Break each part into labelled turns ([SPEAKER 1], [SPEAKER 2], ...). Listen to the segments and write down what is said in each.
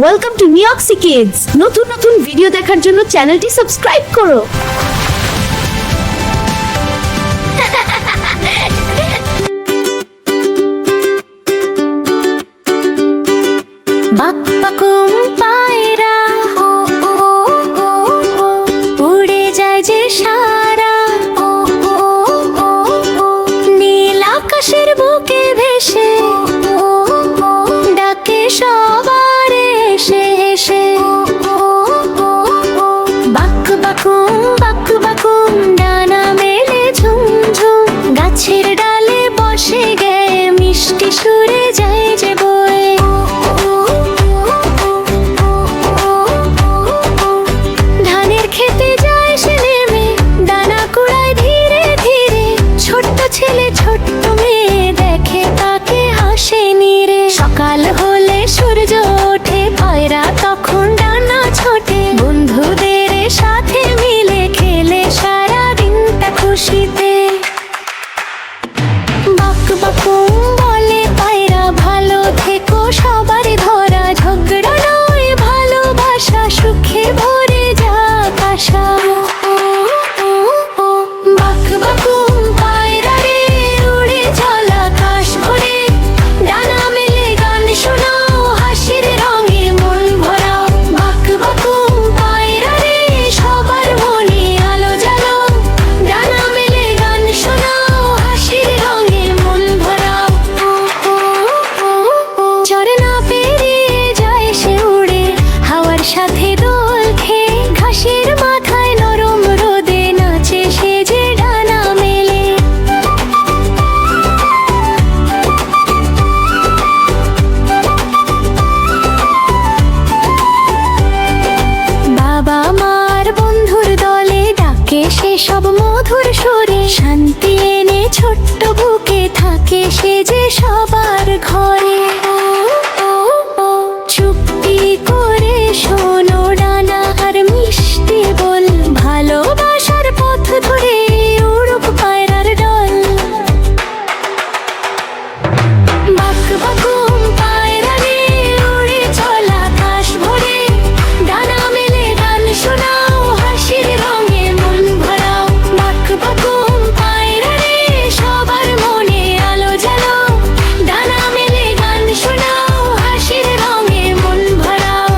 [SPEAKER 1] Welcome to নিউক্সি kids. নতুন নতুন video দেখার জন্য চ্যানেলটি সাবস্ক্রাইব করো।
[SPEAKER 2] বাকবাকুম পায়রা উড়ে যায় যে সারা নীল আকাশের বুকে ভেসে ডাকে সবার এসে এসে বাকবাকুম বাকবাকুম ডানা মেলে ঝুমঝুম গাছের ডালে বসে গে মিষ্টি সুরে যায় যে বয়ে ধানের খেতে যায় সে নেমে দানা কুড়ায় ধীরে ধীরে ছোট্ট ছেলে ছোট্ট মেয়ে দেখে তাকে হাসে নিরে সকাল হলে সূর্য ওঠে পায়রা তখন ডানা ছোটে বন্ধুদের সাথে মিলে খেলে সারা দিনটা খুশিতে বাকবাকুম বলে পায়রা ভালো থেকো সবার ধরা ঝগড়া নয় ভালোবাসা সুখে ভরে যাক আশা বাকবাকুম পায়রা রে উড়ে চল আকাশ ভরে ডানা মেলে গান শোনাও হাসির রঙে মন ভরাও বাকবাকুম পায়রা রে সবার মনে আলো জ্বালাও ডানা মেলে গান শোনাও হাসির রঙে মন ভরাও চড়ে না পেরিয়ে যায় সে উড়ে হাওয়ার সাথে দোল খেয়ে ঘাসের মাথায় নরম রোদে নাচে সে যে ডানা মেলে বাবা মার বন্ধুর দলে ডাকে সে সব মধুর সুরে শান্তি এনে ছোট্ট বুকে থাকে সে যে সবার ঘরে চুপটি করে শোনো ডানা আর মিষ্টি বল ভালোবাসার পথ ধরে উড়ুক পায়রার দল বাকবাকুম পায়রা রে উড়ে চল আকাশ ভরে ডানা মেলে গান শোনাও হাসির রঙে মন ভরাও বাকবাকুম পায়রা রে সবার মনে আলো জ্বালাও ডানা মেলে গান শোনাও হাসির রঙে মন ভরাও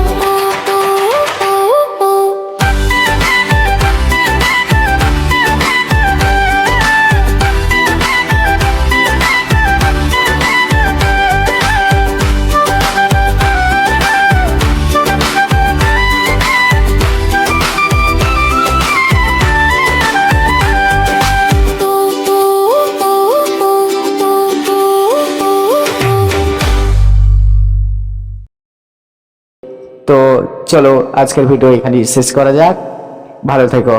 [SPEAKER 3] তো চলো আজকের ভিডিও এখানেই শেষ করা যাক। ভালো থেকো।